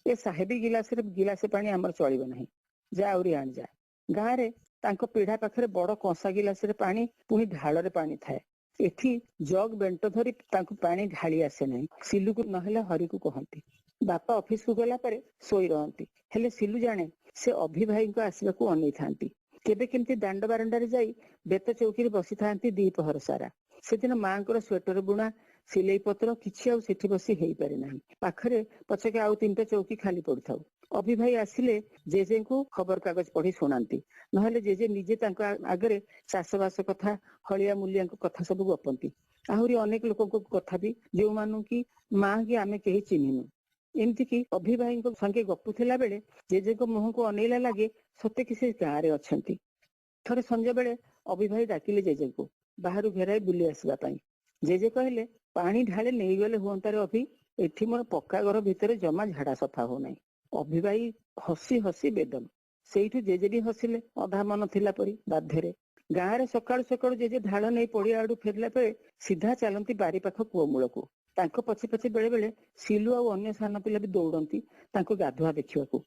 ଏ ସାହେବୀ ଗିଲାସରେ ଗିଲାସେ ପାଣି ଆମର ଚଳିବ ନାହିଁ, ଯା ଆହୁରି ଆଣିଯା। ଗାଁରେ ତାଙ୍କ ପିଢା ପାଖରେ ବଡ କଂସା ଗିଲାସରେ ପାଣି, ପୁଣି ଢାଳରେ ପାଣି ଥାଏ। ଏଠି ଜଗ ବେଣ୍ଟ ଧରି ତାଙ୍କୁ ପାଣି ଢାଳି ଆସେ ନାହିଁ। ସିଲୁକୁ ନହେଲେ ହରିକୁ କହନ୍ତି। ବାପା ଅଫିସକୁ ଗଲା ପରେ ଶୋଇ ରହନ୍ତି, ହେଲେ ସିଲୁ ଜାଣେ ସେ ଅଭି ଭାଇଙ୍କ ଆସିବାକୁ ଅନେଇଥାନ୍ତି। କେବେ କେମିତି ଦାଣ୍ଡ ବାରଣ୍ଡାରେ ଯାଇ ବେତ ଚୌକିରେ ବସିଥାନ୍ତି ଦିପହର ସାରା। ସେଦିନ ମାଙ୍କର ସ୍ୱେଟର ବୁଣା, ସିଲେଇ ପତ୍ର କିଛି ଆଉ ସେଠି ବସି ହେଇପାରେ ନାହିଁ। ପାଖରେ ପଛକେ ଆଉ 3ଟା ଚୌକି ଖାଲି ପଡିଥାଉ। ଅଭି ଭାଇ ଆସିଲେ ଜେଜେଙ୍କୁ ଖବର କାଗଜ ପଢି ଶୁଣାନ୍ତି, ନହେଲେ ଜେଜେ ନିଜେ ତାଙ୍କ ଆଗରେ ଚାଷବାସ କଥା, ହଳିଆ ମୂଲିଆଙ୍କ କଥା ସବୁ ଗପନ୍ତି। ଆହୁରି ଅନେକ ଲୋକଙ୍କ କଥା ବି, ଯୋଉମାନଙ୍କୁ କି ମା କି ଆମେ କେହି ଚିହ୍ନିନୁ। ଏମିତିକି ଅଭି ଭାଇଙ୍କ ସାଙ୍ଗେ ଗପୁଥିଲା ବେଳେ ଜେଜେଙ୍କ ମୁହଁକୁ ଅନେଇଲା ଲାଗେ ସତେ କି ସେ ଗାଁରେ ଅଛନ୍ତି। ଥରେ ସଞ୍ଜ ବେଳେ ଅଭି ଭାଇ ଡାକିଲେ ଜେଜେଙ୍କୁ ବାହାରୁ ଘେରାଇ ବୁଲି ଆସିବା ପାଇଁ। ଜେଜେ କହିଲେ, ପାଣି ଢାଳେ ନେଇଗଲେ ହୁଅନ୍ତାରେ ଅଭି, ଏଠି ମୋର ପକ୍କା ଘର ଭିତରେ ଜମା ଝାଡା ସଫା ହଉନାହିଁ। ଅଭି ଭାଇ ହସି ହସି ବେଦମ। ସେଇଠୁ ଜେଜେ ବି ହସିଲେ, ଅଧା ମନ ଥିଲା ପରି ବାଧ୍ୟରେ। ଗାଁରେ ସକାଳୁ ସକାଳୁ ଜେଜେ ଢାଳ ନେଇ ପଡିଆ ଆଡୁ ଫେରିଲା ବେଳେ ସିଧା ଚାଲନ୍ତି ବାରି ପାଖ କୂଅ ମୂଳକୁ। ତାଙ୍କ ପଛେ ପଛେ ବେଳେ ବେଳେ ସିଲୁ ଆଉ ଅନ୍ୟ ସାନ ପିଲା ବି ଦୌଡନ୍ତି ତାଙ୍କୁ ଗାଧୁଆ ଦେଖିବାକୁ,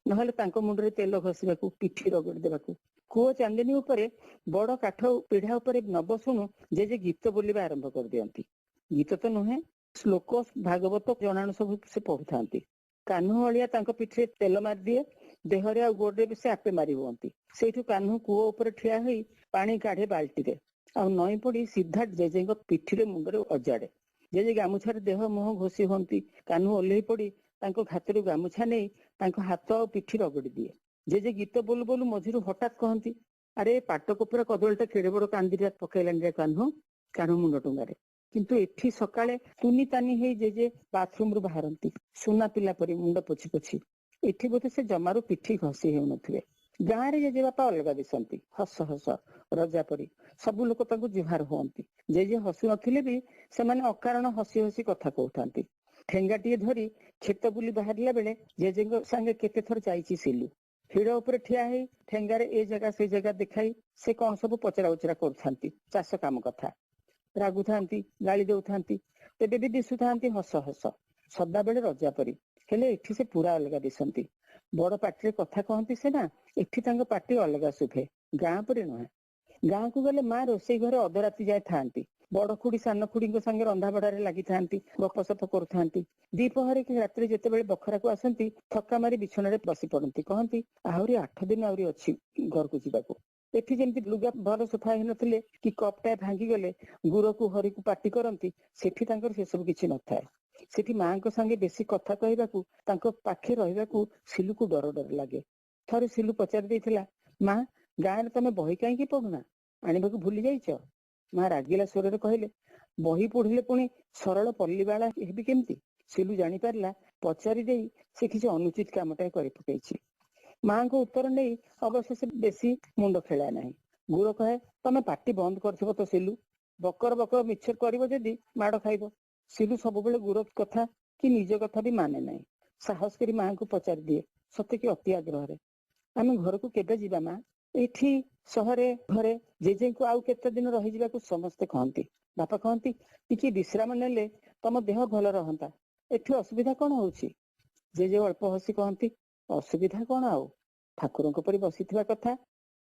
ନହେଲେ ତାଙ୍କ ମୁଣ୍ଡରେ ତେଲ ଘଷିବାକୁ, ପିଠି ରଗଡି ଦେବାକୁ। କୂଅ ଚାନ୍ଦିନୀ ଉପରେ ବଡ କାଠ ପିଢା ଉପରେ ନବ ଶୁଣୁ ଜେଜେ ଗୀତ ବୋଲିବା ଆରମ୍ଭ କରିଦିଅନ୍ତି। ଗୀତ ତ ନୁହେଁ, ଶ୍ଲୋକ ଭାଗବତ ଜଣାଣ ସବୁ ସେ ପଢୁଥାନ୍ତି। କାହ୍ନୁ ଅଳିଆ ତାଙ୍କ ପିଠିରେ ତେଲ ମାରିଦିଏ, ଦେହରେ ଆଉ ଗୋଡରେ ବି ସେ ଆପେ ମାରି ହୁଅନ୍ତି। ସେଇଠୁ କାହ୍ନୁ କୂଅ ଉପରେ ଠିଆ ହୋଇ ପାଣି କାଢେ ବାଲ୍ଟିରେ, ଆଉ ନଈ ପଡି ସିଧା ଜେଜେଙ୍କ ପିଠିରେ ମୁଣ୍ଡରେ ଅଜାଡେ। ଜେଜେ ଗାମୁଛାରେ ଦେହ ମୁହଁ ଘଷି ହୁଅନ୍ତି। କାହ୍ନୁ ଓହ୍ଲେଇ ପଡି ତାଙ୍କ ହାତରୁ ଗାମୁଛା ନେଇ ତାଙ୍କ ହାତ ଆଉ ପିଠି ରଗଡି ଦିଏ। ଜେଜେ ଗୀତ ବୋଲୁ ବୋଲୁ ମଝିରୁ ହଠାତ୍ କହନ୍ତି, ଆରେ ପାଟ କପୁରା କଦଳୀଟା କେଡେ ବଡ କାନ୍ଦିଟା ପକେଇଲାଣି ରେ କାହ୍ନୁ। କାହ୍ନୁ ମୁଣ୍ଡ ଟୁଙ୍ଗାରେ। କିନ୍ତୁ ଏଠି ସକାଳେ ତୁନି ତାନି ହେଇ ଜେଜେ ବାଥରୁମରୁ ବାହାରନ୍ତି ସୁନା ପିଲା ପରି ମୁଣ୍ଡ ପୋଛି ପୋଛି। ଏଠି ବୋଧେ ସେ ଜମାରୁ ପିଠି ଘଷି ହେଉନଥିବେ। ଗାଁରେ ଜେଜେ ବାପା ଅଲଗା ଦିଶନ୍ତି, ହସ ହସ ରଜା ପରି। ସବୁ ଲୋକ ତାଙ୍କୁ ଜୁହାର ହୁଅନ୍ତି। ଜେଜେ ହସୁ ନଥିଲେ ବି ସେମାନେ ଅକାରଣ ହସି ହସି କଥା କହୁଥାନ୍ତି। ଠେଙ୍ଗାଟିଏ ଧରି କ୍ଷେତ ବୁଲି ବାହାରିଲା ବେଳେ ଜେଜେଙ୍କ ସାଙ୍ଗେ କେତେ ଥର ଯାଇଛି ସିଲୁ। ହିଡ଼ ଉପରେ ଠିଆ ହେଇ ଠେଙ୍ଗାରେ ଏ ଜାଗା ସେ ଜାଗା ଦେଖାଇ ସେ କଣ ସବୁ ପଚରା ଉଚରା କରୁଥାନ୍ତି, ଚାଷ କାମ କଥା। ରାଗୁଥାନ୍ତି, ଗାଳି ଦଉଥାନ୍ତି, ତେବେ ବି ଦିଶୁଥାନ୍ତି ହସ ହସ, ସଦାବେଳେ ରଜା ପରି। ହେଲେ ଏଠି ସେ ପୁରା ଅଲଗା ଦିଶନ୍ତି। ବଡ ପାଟିରେ କଥା କହନ୍ତି ସିନା, ଏଠି ତାଙ୍କ ପାଟି ଅଲଗା ଶୁଭେ, ଗାଁ ପରି ନୁହେଁ। ଗାଁକୁ ଗଲେ ମା ରୋଷେଇ ଘରେ ଅଧରାତି ଯାଏ ଥାଆନ୍ତି। ବଡ ଖୁଡି ସାନ ଖୁଡିଙ୍କ ସାଙ୍ଗେ ରନ୍ଧା ବଢାରେ ଲାଗିଥାନ୍ତି, ଗପସପ କରୁଥାନ୍ତି। ଦ୍ୱିପହରେ କି ରାତିରେ ଯେତେବେଳେ ବଖରାକୁ ଆସନ୍ତି ଥକା ମାରି ବିଛଣାରେ ବସି ପଡନ୍ତି, କହନ୍ତି ଆହୁରି 8 ଦିନ ଆହୁରି ଅଛି ଘରକୁ ଯିବାକୁ। ଏଠି ଯେମିତି ଲୁଗା ଭଲ ସଫା ହେଇନଥିଲେ କି କପଟା ଭାଙ୍ଗିଗଲେ ଗୁରକୁ ହରିକୁ ପାଟି କରନ୍ତି, ସେଠି ତାଙ୍କର ସେସବୁ କିଛି ନଥାଏ। ସେଠି ମାଙ୍କ ସାଙ୍ଗେ ବେଶୀ କଥା କହିବାକୁ, ତାଙ୍କ ପାଖେ ରହିବାକୁ ସିଲୁକୁ ଡର ଡର ଲାଗେ। ଥରେ ସିଲୁ ପଚାରି ଦେଇଥିଲା, ମା ଗାଁରେ ତମେ ବହି କାହିଁକି ପଢୁନା, ଆଣିବାକୁ ଭୁଲି ଯାଇଛ? ମା ରାଗିଲା ସ୍ୱରରେ କହିଲେ, ବହି ପଢିଲେ ପୁଣି ସରଳ ପଲ୍ଲୀବାଳା ହେବି କେମିତି? ସିଲୁ ଜାଣିପାରିଲା ପଚାରି ଦେଇ ସେ କିଛି ଅନୁଚିତ କାମଟାଏ କରି ପକେଇଛି। ମାଙ୍କ ଉତ୍ତର ନେଇ ଅବଶ୍ୟ ସେ ବେଶୀ ମୁଣ୍ଡ ଖେଳାଏ ନାହିଁ। ଗୁର କହେ, ତମେ ପାଟି ବନ୍ଦ କରିଥିବ ତ ସିଲୁ, ବକର ବକର ମିଛ କରିବ ଯଦି ମାଡ ଖାଇବ। ସିଲୁ ସବୁବେଳେ ଗୁର କଥା କି ନିଜ କଥା ବି ମାନେ ନାହିଁ। ସାହସ କରି ମାଙ୍କୁ ପଚାରି ଦିଏ, ସତେ କି ଅତି ଆଗ୍ରହରେ, ଆମେ ଘରକୁ କେବେ ଯିବା ମା? ଏଠି ସହରେ ଘରେ ଜେଜେଙ୍କୁ ଆଉ କେତେ ଦିନ ରହିଯିବାକୁ ସମସ୍ତେ କହନ୍ତି। ବାପା କହନ୍ତି, ଟିକେ ବିଶ୍ରାମ ନେଲେ ତମ ଦେହ ଭଲ ରହନ୍ତା। ଏଠି ଅସୁବିଧା କଣ ହଉଛି? ଜେଜେ ଅଳ୍ପ ହସି କହନ୍ତି, ଅସୁବିଧା କଣ ଆଉ, ଠାକୁରଙ୍କ ପରି ବସିଥିବା କଥା।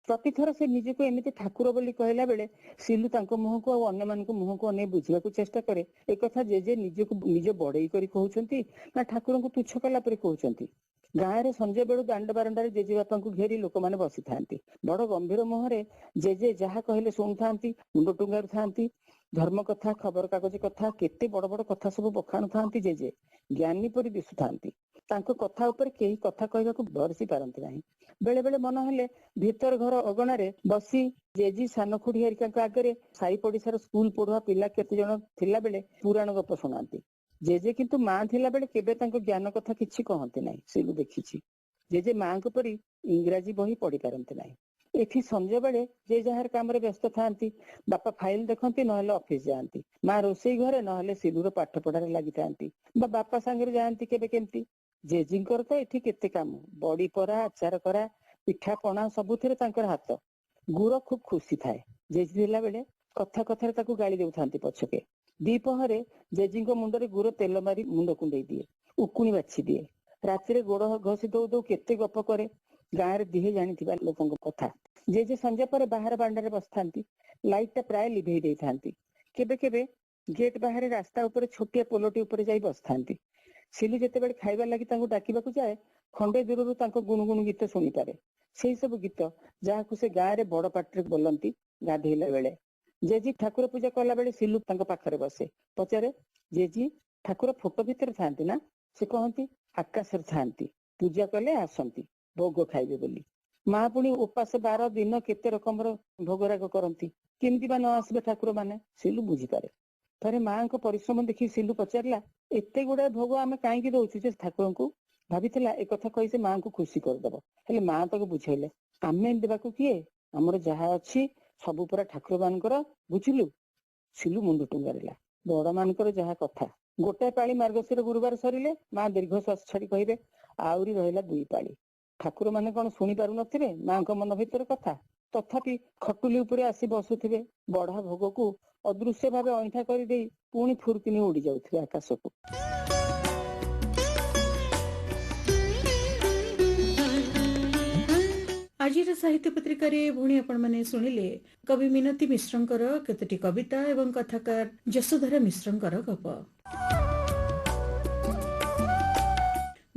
ପ୍ରତିଥର ସେ ନିଜକୁ ଏମିତି ଠାକୁର ବୋଲି କହିଲା ବେଳେ ସିଲୁ ତାଙ୍କ ମୁହଁକୁ ଆଉ ଅନ୍ୟମାନଙ୍କ ମୁହଁକୁ ଅନେଇ ବୁଝିବାକୁ ଚେଷ୍ଟା କରେ, ଏକଥା ଜେଜେ ନିଜକୁ ନିଜ ବଡେଇ କରି କହୁଛନ୍ତି ନା ଠାକୁରଙ୍କୁ ତୁଚ୍ଛ କଲା ପରି କହୁଛନ୍ତି। ଗାଁରେ ସଞ୍ଜ ବେଳୁ ଦାଣ୍ଡ ବାରଣ୍ଡାରେ ଜେଜେ ବାପାଙ୍କୁ ଘେରି ଲୋକମାନେ ବସିଥାନ୍ତି। ବଡ ଗମ୍ଭୀର ମୁହଁରେ ଜେଜେ ଯାହା କହିଲେ ଶୁଣୁଥାନ୍ତି, ମୁଣ୍ଡ ଟୁଙ୍ଗାରୁଥାନ୍ତି। ଧର୍ମ କଥା, ଖବର କାଗଜ କଥା, କେତେ ବଡ ବଡ କଥା ସବୁ ବଖାଣୁଥାନ୍ତି ଜେଜେ। ଜ୍ଞାନୀ ପରି ଦିଶୁଥାନ୍ତି। ତାଙ୍କ କଥା ଉପରେ କେହି କଥା କହିବାକୁ ବରସି ପାରନ୍ତି ନାହିଁ। ବେଳେ ବେଳେ ମନ ହେଲେ ଭିତର ଘର ଅଗଣାରେ ବସି ଜେଜି ସାନ ଖୁଡି ହେରିକାଙ୍କ ଆଗରେ ସାଇ ପଡିଶାର ସ୍କୁଲ ପଢୁଆ ପିଲା କେତେ ଜଣ ଥିଲା ବେଳେ ପୁରାଣ ଗପ ଶୁଣାନ୍ତି। ଜେଜେ କିନ୍ତୁ ମା ଥିଲା ବେଳେ କେବେ ତାଙ୍କ ଜ୍ଞାନ କଥା କିଛି କହନ୍ତି ନାହିଁ, ସିଲୁ ଦେଖିଛି। ଜେଜେ ମାଙ୍କ ପରି ଇଂରାଜୀ ବହି ପଢି ପାରନ୍ତି ନାହିଁ। ଏଠି ସଞ୍ଜ ବେଳେ ଯେ ଯାହାର କାମରେ ବ୍ୟସ୍ତ ଥାନ୍ତି। ବାପା ଫାଇଲ ଦେଖନ୍ତି, ନହେଲେ ଅଫିସ ଯାଆନ୍ତି। ମା ରୋଷେଇ ଘରେ, ନହେଲେ ସିଲୁର ପାଠ ପଢାରେ ଲାଗିଥାନ୍ତି, ବା ବାପା ସାଙ୍ଗରେ ଯାଆନ୍ତି କେବେ କେମିତି। ଜେଜିଙ୍କର ତ ଏଠି କେତେ କାମ, ବଡି ପରା, ଆଚାର କରା, ପିଠା ପଣା ସବୁଥିରେ ତାଙ୍କର ହାତ। ଗୁର ଖୁବ ଖୁସି ଥାଏ। ଜେଜେ ଥିଲା ବେଳେ କଥା କଥାରେ ତାକୁ ଗାଳି ଦେଉଥାନ୍ତି ପଛକେ। ଦ୍ୱିପହରେ ଜେଜିଙ୍କ ମୁଣ୍ଡରେ ଗୁର ତେଲ ମାରି ମୁଣ୍ଡ କୁଣ୍ଡେଇ ଦିଏ, ଉକୁଣି ବାଛି ଦିଏ। ରାତିରେ ଗୋଡ ଘଷି ଦଉ ଦଉ କେତେ ଗପ କରେ, ଗାଁରେ ଦିହେ ଜାଣିଥିବା ଲୋକଙ୍କ କଥା। ଜେଜେ ସଞ୍ଜ ପରେ ବାହାର ବାଣ୍ଡାରେ ବସିଥାନ୍ତି। ଲାଇଟ ଟା ପ୍ରାୟ ଲିଭେଇ ଦେଇଥାନ୍ତି। କେବେ କେବେ ଗେଟ ବାହାରେ ରାସ୍ତା ଉପରେ ଛୋଟିଆ ପୋଲଟି ଉପରେ ଯାଇ ବସିଥାନ୍ତି। ସିଲୁ ଯେତେବେଳେ ଖାଇବା ଲାଗି ତାଙ୍କୁ ଡାକିବାକୁ ଯାଏ, ଖଣ୍ଡେ ଦୂରରୁ ତାଙ୍କ ଗୁଣୁଗୁଣୁ ଗୀତ ଶୁଣିପାରେ। ସେଇ ସବୁ ଗୀତ ଯାହାକୁ ସେ ଗାଁରେ ବଡ ପାଟିରେ ବୋଲନ୍ତି ଗାଧେଇଲା ବେଳେ। ଜେଜି ଠାକୁର ପୂଜା କଲା ବେଳେ ସିଲୁ ତାଙ୍କ ପାଖରେ ବସେ, ପଚାରେ, ଜେଜି ଠାକୁର ଫଟୋ ଭିତରେ ଥାନ୍ତି ନା? ସେ କହନ୍ତି, ଆକାଶରେ ଥାନ୍ତି, ପୂଜା କଲେ ଆସନ୍ତି, ଭୋଗ ଖାଇବେ ବୋଲି। ମା ପୁଣି ଉପାସ 12 ଦିନ କେତେ ରକମର ଭୋଗରାଗ କରନ୍ତି, କେମିତି ବା ନ ଆସିବେ ଠାକୁର ମାନେ? ସିଲୁ ବୁଝିପାରେ। ଥରେ ମାଙ୍କ ପରିଶ୍ରମ ଦେଖି ସିଲୁ ପଚାରିଲା, ଏତେ ଗୁଡାଏ ଭୋଗ ଆମେ କାହିଁକି ଦଉଛୁ ଯେ ଠାକୁରଙ୍କୁ? ଭାବିଥିଲା ଏ କଥା କହି ସେ ମାଙ୍କୁ ଖୁସି କରିଦବ, ହେଲେ ମା ତାକୁ ବୁଝେଇଲେ, ଆମେ ଦେବାକୁ କିଏ, ଆମର ଯାହା ଅଛି ସବୁ ପୁରା ଠାକୁର ମାନଙ୍କର, ବୁଝିଲୁ? ସିଲୁ ମୁଣ୍ଡ ଟୁଙ୍ଗାରିଲା, ବଡ ମାନଙ୍କର ଯାହା କଥା। ଗୋଟାଏ ପାଳି ମାର୍ଗଶିର ଗୁରୁବାର ସରିଲେ ମା ଦୀର୍ଘ ଶ୍ୱାସ ଛାଡି କହିବେ, ଆହୁରି ରହିଲା 2 ପାଳି। ଠାକୁର ମାନେ କଣ ଶୁଣି ପାରୁନଥିବେ ମାଙ୍କ ମନ ଭିତରେ କଥା? ତଥାପି ଖଟୁଲି ଉପରେ ଆସି ବସୁଥିବେ, ବଢା ଭୋଗକୁ ଅଦୃଶ୍ୟ ଭାବେ ଅଇଁଠା କରିଦେଇ ପୁଣି ଫୁରୁକିନି ଉଡି ଯାଉଥିବେ ଆକାଶକୁ। ଆଜିର ସାହିତ୍ୟ ପତ୍ରିକାରେ ଭଉଣୀ ଆପଣମାନେ ଶୁଣିଲେ କବି ମିନତୀ ମିଶ୍ରଙ୍କର କେତୋଟି କବିତା ଏବଂ କଥାକାର ଯଶୋଧରା ମିଶ୍ରଙ୍କର ଗପ।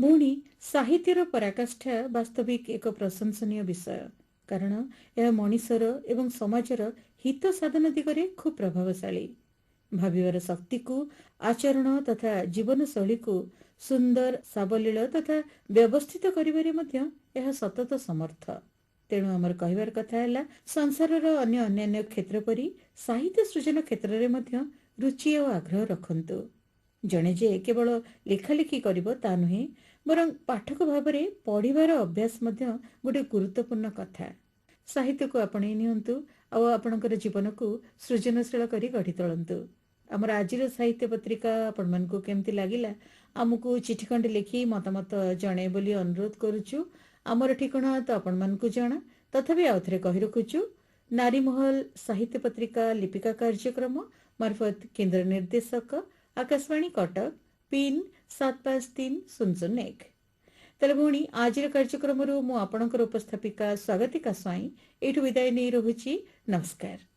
ଭଉଣୀ, ସାହିତ୍ୟର ପରାକାଷ୍ଠା ବାସ୍ତବିକ ଏକ ପ୍ରଶଂସନୀୟ ବିଷୟ, କାରଣ ଏହା ମଣିଷର ଏବଂ ସମାଜର ହିତ ସାଧନ ଦିଗରେ ଖୁବ୍ ପ୍ରଭାବଶାଳୀ। ଭାବିବାର ଶକ୍ତିକୁ, ଆଚରଣ ତଥା ଜୀବନଶୈଳୀକୁ ସୁନ୍ଦର, ସାବଲୀଳ ତଥା ବ୍ୟବସ୍ଥିତ କରିବାରେ ମଧ୍ୟ ଏହା ସତତ ସମର୍ଥ। ତେଣୁ ଆମର କହିବାର କଥା ହେଲା, ସଂସାରର ଅନ୍ୟାନ୍ୟ କ୍ଷେତ୍ର ପରି ସାହିତ୍ୟ ସୃଜନ କ୍ଷେତ୍ରରେ ମଧ୍ୟ ରୁଚି ଓ ଆଗ୍ରହ ରଖନ୍ତୁ। ଜଣେ ଯେ କେବଳ ଲେଖାଲେଖି କରିବ ତା ନୁହେଁ, ବରଂ ପାଠକ ଭାବରେ ପଢ଼ିବାର ଅଭ୍ୟାସ ମଧ୍ୟ ଗୋଟେ ଗୁରୁତ୍ୱପୂର୍ଣ୍ଣ କଥା। ସାହିତ୍ୟକୁ ଆପଣେଇ ନିଅନ୍ତୁ ଆଉ ଆପଣଙ୍କର ଜୀବନକୁ ସୃଜନଶୀଳ କରି ଗଢ଼ି ତୋଳନ୍ତୁ। ଆମର ଆଜିର ସାହିତ୍ୟ ପତ୍ରିକା ଆପଣମାନଙ୍କୁ କେମିତି ଲାଗିଲା ଆମକୁ ଚିଠି ଖଣ୍ଡେ ଲେଖି ମତାମତ ଜଣେ ବୋଲି ଅନୁରୋଧ କରୁଛୁ। ଆମର ଠିକଣା ତ ଆପଣମାନଙ୍କୁ ଜଣା, ତଥାପି ଆଉଥରେ କହି ରଖୁଛୁ। ନାରୀମହଲ ସାହିତ୍ୟ ପତ୍ରିକା ଲିପିକା କାର୍ଯ୍ୟକ୍ରମ ମାର୍ଫତ କେନ୍ଦ୍ର ନିର୍ଦ୍ଦେଶକ ଆକାଶବାଣୀ କଟକ, ପିନ୍ 753001। ତାହେଲେ ଭଉଣୀ, ଆଜିର କାର୍ଯ୍ୟକ୍ରମରୁ ମୁଁ ଆପଣଙ୍କର ଉପସ୍ଥାପିକା ସ୍ୱାଗତିକା ସ୍ୱାଇଁ ଏଇଠୁ ବିଦାୟ ନେଇ ରହୁଛି। ନମସ୍କାର।